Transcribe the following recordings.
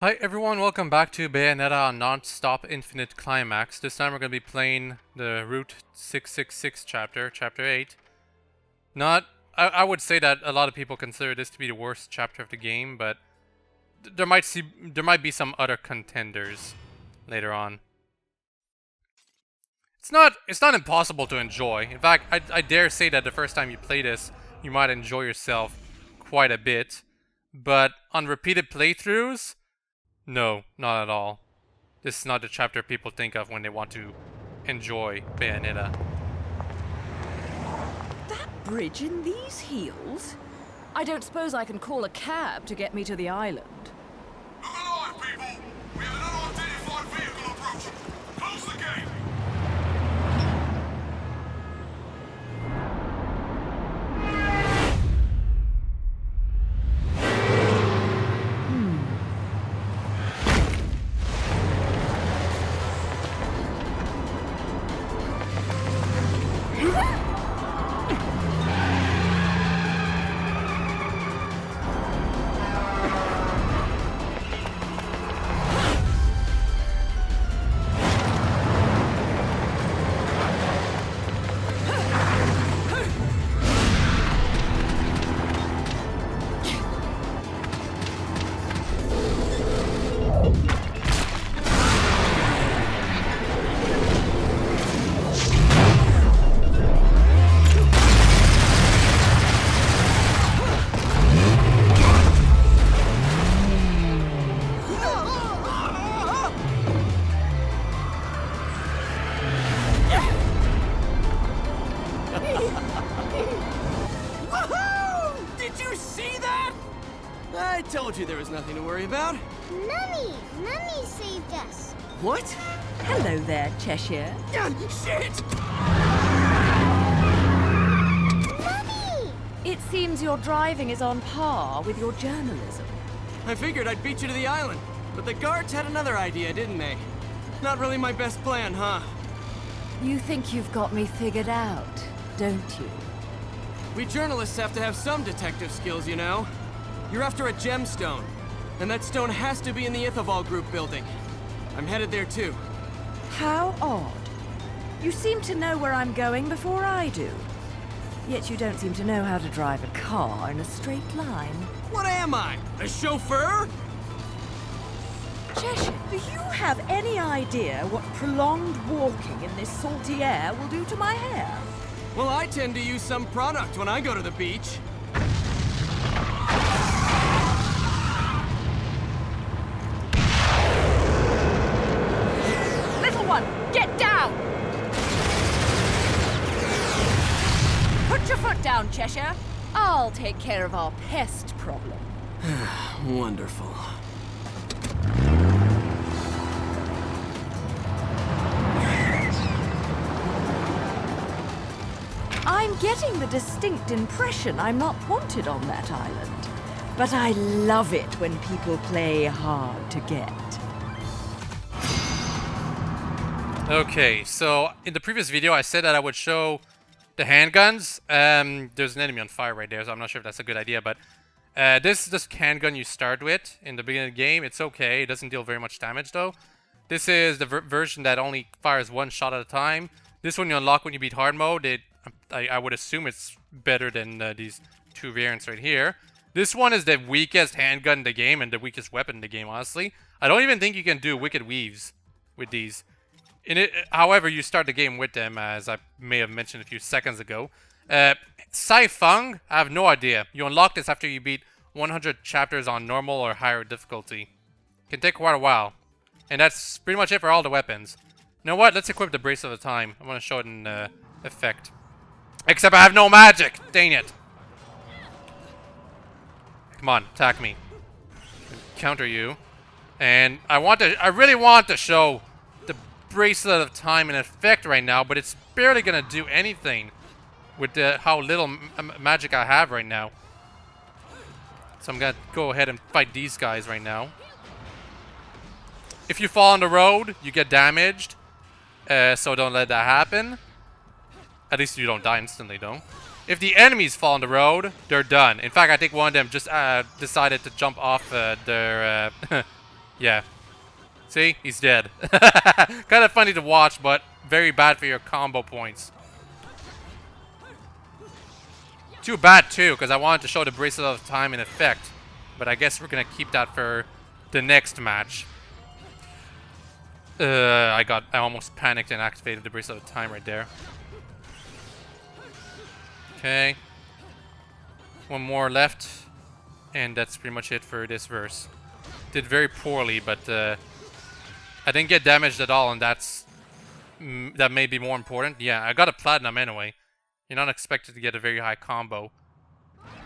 Hi everyone, welcome back to Bayonetta on Nonstop Infinite Climax. This time we're going to be playing the Route 666 chapter, Chapter 8. I would say that a lot of people consider this to be the worst chapter of the game, but there might be some other contenders later on. It's not impossible to enjoy. In fact, I dare say that the first time you play this, you might enjoy yourself quite a bit. But on repeated playthroughs, no, not at all. This is not the chapter people think of when they want to enjoy Bayonetta. That bridge in these hills? I don't suppose I can call a cab to get me to the island. Look alive, people! We have an unidentified vehicle approaching. Close the gate! I told you there was nothing to worry about. Mummy! Mummy saved us! What? Hello there, Cheshire. Shit! Mummy! It seems your driving is on par with your journalism. I figured I'd beat you to the island, but the guards had another idea, didn't they? Not really my best plan, huh? You think you've got me figured out, don't you? We journalists have to have some detective skills, you know. You're after a gemstone, and that stone has to be in the Ithaval Group building. I'm headed there too. How odd. You seem to know where I'm going before I do. Yet you don't seem to know how to drive a car in a straight line. What am I? A chauffeur? Cheshire, do you have any idea what prolonged walking in this salty air will do to my hair? Well, I tend to use some product when I go to the beach. Little one, get down! Put your foot down, Cheshire. I'll take care of our pest problem. Wonderful. I'm getting the distinct impression I'm not wanted on that island. But I love it when people play hard to get. Okay, so in the previous video I said that I would show the handguns. There's an enemy on fire right there, so I'm not sure if that's a good idea, but this handgun you start with in the beginning of the game. It's okay, it doesn't deal very much damage though. This is the version that only fires one shot at a time. This one you unlock when you beat hard mode. I would assume it's better than these two variants right here. This one is the weakest handgun in the game and the weakest weapon in the game, honestly. I don't even think you can do wicked weaves with these. However, you start the game with them, as I may have mentioned a few seconds ago. Sai-Fung, I have no idea. You unlock this after you beat 100 chapters on normal or higher difficulty. Can take quite a while. And that's pretty much it for all the weapons. You know what? Let's equip the Brace of the Time. I want to show it in effect. Except I have no magic! Dang it! Come on, attack me. Counter you. And I really want to show the Bracelet of Time in effect right now, but it's barely gonna do anything with how little magic I have right now. So I'm gonna go ahead and fight these guys right now. If you fall on the road, you get damaged. So don't let that happen. At least you don't die instantly, though. If the enemies fall on the road, they're done. In fact, I think one of them just decided to jump off their Yeah. See? He's dead. Kind of funny to watch, but very bad for your combo points. Too bad, too, because I wanted to show the Bracelet of Time in effect. But I guess we're going to keep that for the next match. I almost panicked and activated the Bracelet of Time right there. Okay. One more left. And that's pretty much it for this verse. Did very poorly, but I didn't get damaged at all, and that may be more important. Yeah, I got a platinum anyway. You're not expected to get a very high combo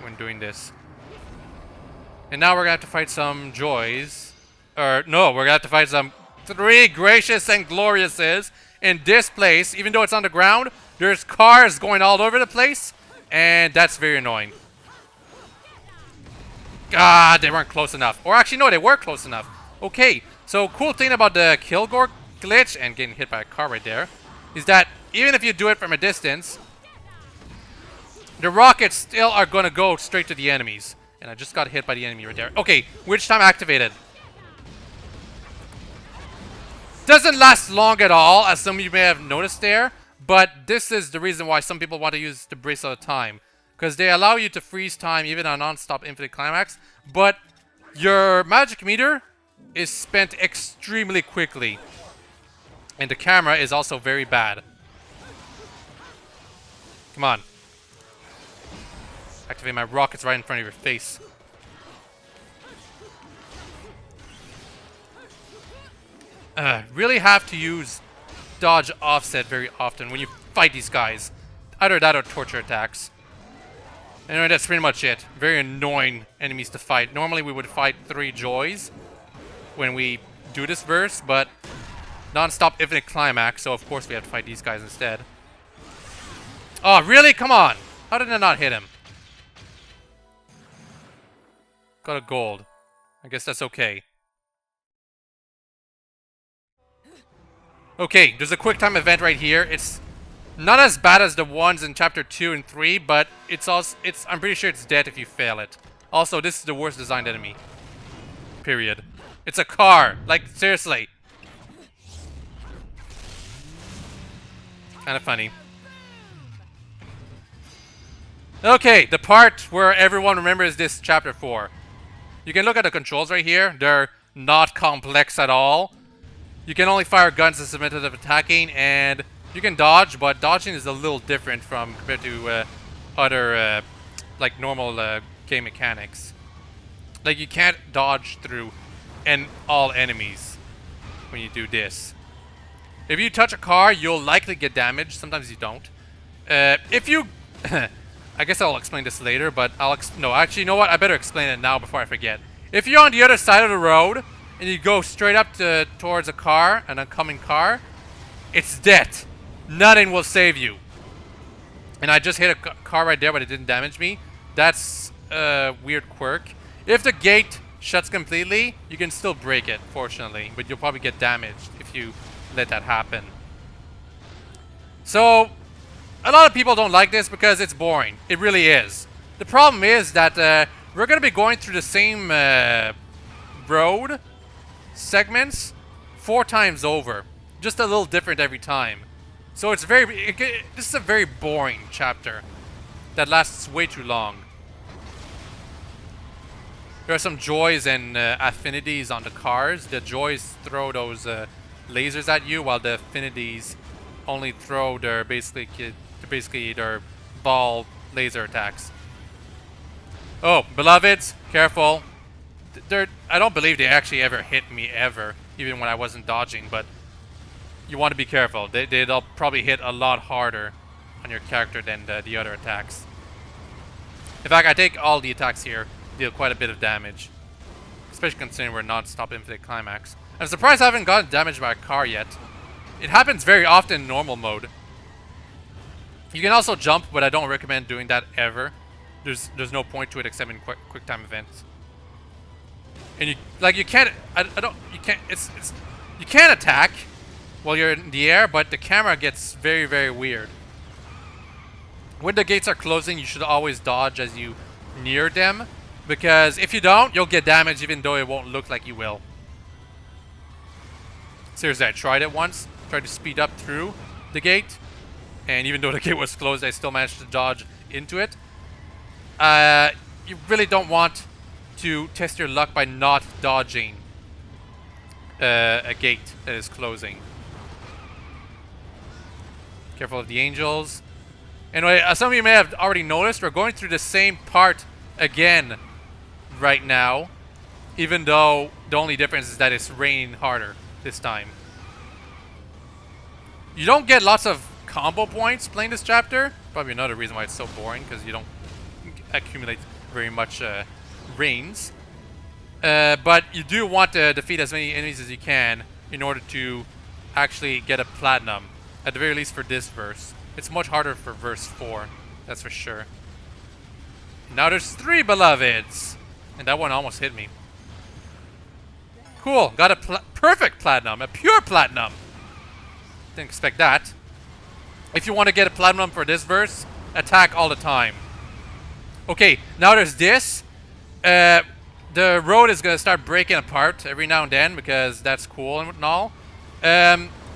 when doing this. And now we're gonna have to fight some joys. Or no, we're gonna have to fight some 3 gracious and gloriouses in this place. Even though it's on the ground, there's cars going all over the place, and that's very annoying. Ah, they weren't close enough. Or actually, no, they were close enough. Okay, so cool thing about the Kilgore glitch and getting hit by a car right there is that even if you do it from a distance, the rockets still are going to go straight to the enemies. And I just got hit by the enemy right there. Okay, Witch Time activated. Doesn't last long at all, as some of you may have noticed there. But this is the reason why some people want to use the Bracelet of Time. Because they allow you to freeze time even on Nonstop Infinite Climax. But your magic meter is spent extremely quickly. And the camera is also very bad. Come on. Activate my rockets right in front of your face. Really have to use dodge offset very often when you fight these guys. Either that or torture attacks. Anyway, that's pretty much it. Very annoying enemies to fight. Normally we would fight 3 joys when we do this verse, but Nonstop Infinite Climax, so of course we have to fight these guys instead. Oh, really? Come on! How did I not hit him? Got a gold. I guess that's okay. Okay, there's a quick time event right here. It's not as bad as the ones in chapter 2 and 3, but I'm pretty sure it's dead if you fail it. Also, this is the worst designed enemy. Period. It's a car. Like, seriously. Kind of funny. Okay, the part where everyone remembers this chapter 4. You can look at the controls right here. They're not complex at all. You can only fire guns as a method of attacking, and you can dodge, but dodging is a little different compared to other like normal game mechanics. Like, you can't dodge through all enemies when you do this. If you touch a car, you'll likely get damaged. Sometimes you don't. If you I guess I'll explain this later, but no, actually, you know what? I better explain it now before I forget. If you're on the other side of the road and you go straight up towards a car, an oncoming car, it's dead. Nothing will save you. And I just hit a car right there, but it didn't damage me. That's a weird quirk. If the gate shuts completely, you can still break it, fortunately, but you'll probably get damaged if you let that happen. So, a lot of people don't like this because it's boring. It really is. The problem is that we're going to be going through the same road segments 4 times over. Just a little different every time. So it's this is a very boring chapter that lasts way too long. There are some joys and affinities on the cars. The joys throw those lasers at you, while the affinities only throw their basically their ball laser attacks. Oh, beloveds, careful. I don't believe they actually ever hit me ever, even when I wasn't dodging, but you want to be careful. They'll probably hit a lot harder on your character than the other attacks. In fact, I think all the attacks here deal quite a bit of damage, especially considering we're Nonstop Infinite Climax. I'm surprised I haven't gotten damaged by a car yet. It happens very often in normal mode. You can also jump, but I don't recommend doing that ever. There's no point to it except in quick time events. And you can't attack while you're in the air, but the camera gets very, very weird. When the gates are closing, you should always dodge as you near them, because if you don't, you'll get damaged even though it won't look like you will. Seriously, I tried it once. Tried to speed up through the gate. And even though the gate was closed, I still managed to dodge into it. You really don't want to test your luck by not dodging a gate that is closing. Careful of the angels. Anyway, some of you may have already noticed, we're going through the same part again right now. Even though the only difference is that it's raining harder this time. You don't get lots of combo points playing this chapter. Probably another reason why it's so boring, because you don't accumulate very much rains. But you do want to defeat as many enemies as you can in order to actually get a platinum. At the very least for this verse. It's much harder for verse 4, that's for sure. Now there's 3 beloveds! And that one almost hit me. Cool, got a perfect platinum, a pure platinum! Didn't expect that. If you want to get a platinum for this verse, attack all the time. Okay, now there's this. The road is going to start breaking apart every now and then because that's cool and all.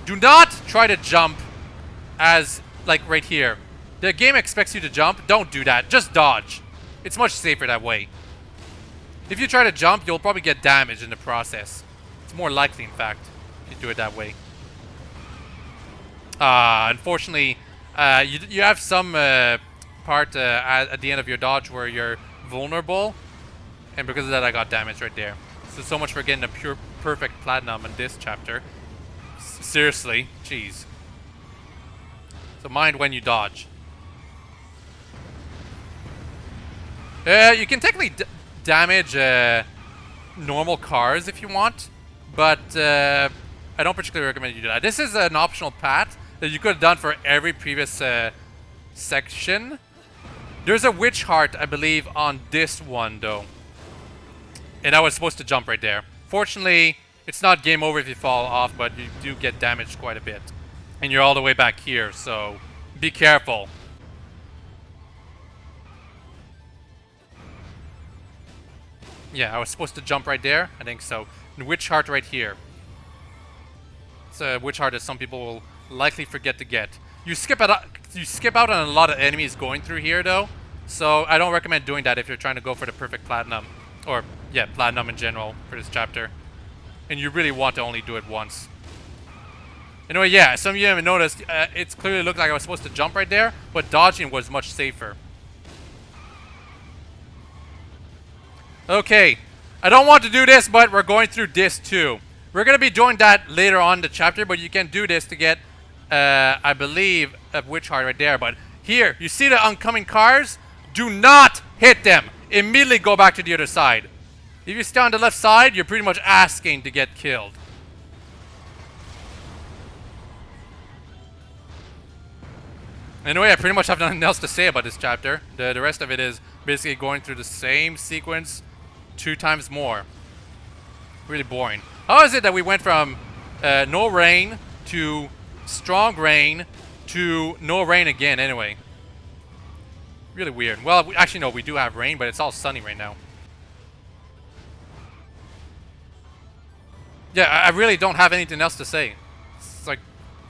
Do not try to jump as, like, right here. The game expects you to jump. Don't do that. Just dodge. It's much safer that way. If you try to jump, you'll probably get damaged in the process. It's more likely, in fact, if you do it that way. Unfortunately, you have some part at the end of your dodge where you're vulnerable. And because of that, I got damaged right there. So much for getting a pure, perfect platinum in this chapter. Seriously, jeez. So mind when you dodge. You can technically damage normal cars if you want, but I don't particularly recommend you do that. This is an optional path that you could have done for every previous section. There's a witch heart, I believe, on this one though. And I was supposed to jump right there. Fortunately, it's not game over if you fall off, but you do get damaged quite a bit. And you're all the way back here, so be careful. Yeah, I was supposed to jump right there. I think so. And witch heart right here. It's a witch heart that some people will likely forget to get. You skip out on a lot of enemies going through here, though. So I don't recommend doing that if you're trying to go for the perfect platinum. Or, yeah, platinum in general for this chapter. And you really want to only do it once. Anyway, yeah, some of you haven't noticed, it clearly looked like I was supposed to jump right there, but dodging was much safer. Okay, I don't want to do this, but we're going through this too. We're going to be doing that later on in the chapter, but you can do this to get, I believe, a witch heart right there. But here, you see the oncoming cars? Do not hit them. Immediately go back to the other side. If you stay on the left side, you're pretty much asking to get killed. Anyway, I pretty much have nothing else to say about this chapter. The rest of it is basically going through the same sequence 2 times more. Really boring. How is it that we went from no rain to strong rain to no rain again anyway? Really weird. Well, actually no, we do have rain, but it's all sunny right now. Yeah, I really don't have anything else to say. It's like,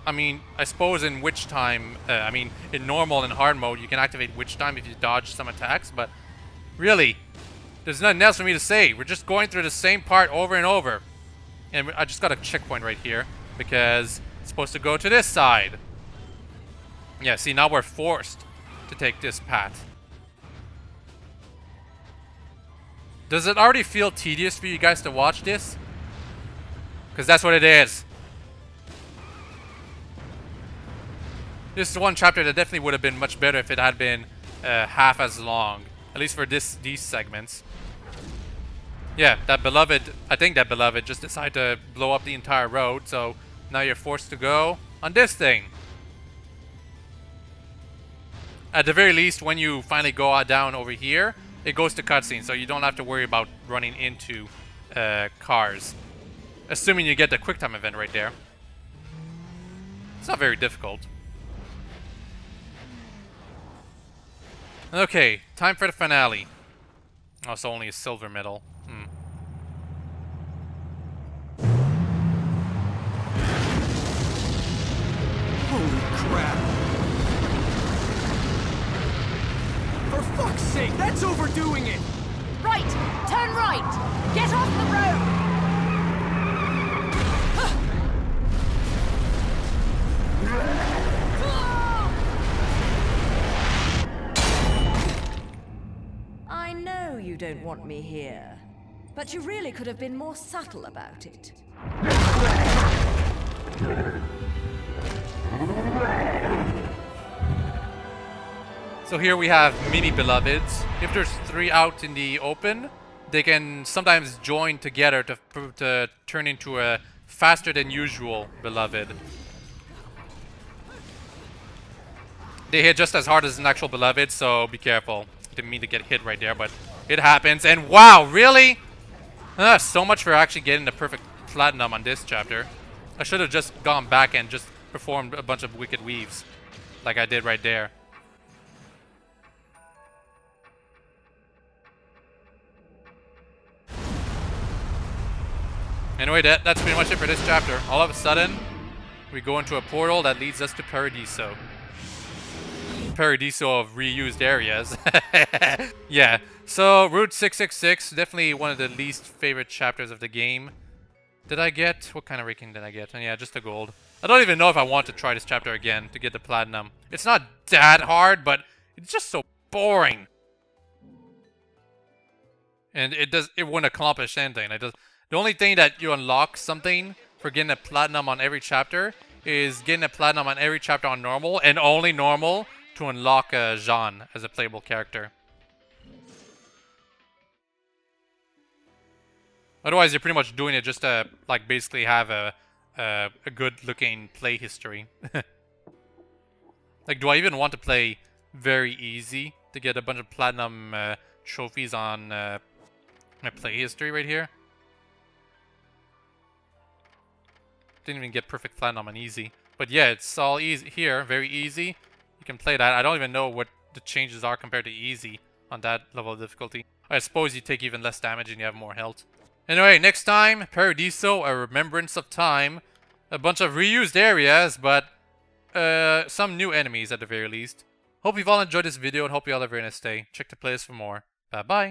I mean, I suppose in witch time, in normal and hard mode, you can activate witch time if you dodge some attacks, but really, there's nothing else for me to say. We're just going through the same part over and over. And I just got a checkpoint right here, because it's supposed to go to this side. Yeah, see, now we're forced to take this path. Does it already feel tedious for you guys to watch this? Because that's what it is. This is one chapter that definitely would have been much better if it had been half as long. At least for these segments. Yeah, that beloved, I think that beloved just decided to blow up the entire road. So now you're forced to go on this thing. At the very least, when you finally go down over here, it goes to cutscene. So you don't have to worry about running into cars. Assuming you get the QuickTime event right there. It's not very difficult. Okay, time for the finale. Also only a silver medal. sake, that's overdoing it! Right! Turn right! Get off the road! I know you don't want me here, but you really could have been more subtle about it. So here we have mini beloveds. If there's 3 out in the open, they can sometimes join together to turn into a faster than usual beloved. They hit just as hard as an actual beloved, so be careful. Didn't mean to get hit right there, but it happens. And wow, really? So much for actually getting the perfect platinum on this chapter. I should have just gone back and just performed a bunch of wicked weaves, like I did right there. Anyway, that's pretty much it for this chapter. All of a sudden, we go into a portal that leads us to Paradiso. Paradiso of reused areas. Yeah, so Route 666, definitely one of the least favorite chapters of the game. Did I get... what kind of ranking did I get? Oh, yeah, just the gold. I don't even know if I want to try this chapter again to get the platinum. It's not that hard, but it's just so boring. And it wouldn't accomplish anything. The only thing that you unlock something for getting a platinum on every chapter is getting a platinum on every chapter on normal, and only normal, to unlock Jean as a playable character. Otherwise, you're pretty much doing it just to, like, basically have a good-looking play history. Like, do I even want to play very easy to get a bunch of platinum trophies on my play history right here? Didn't even get perfect platinum on easy. But yeah, it's all easy here, very easy. You can play that. I don't even know what the changes are compared to easy on that level of difficulty. I suppose you take even less damage and you have more health. Anyway, next time, Paradiso, A Remembrance of Time. A bunch of reused areas, but some new enemies at the very least. Hope you've all enjoyed this video and hope you all have a very nice day. Check the playlist for more. Bye-bye.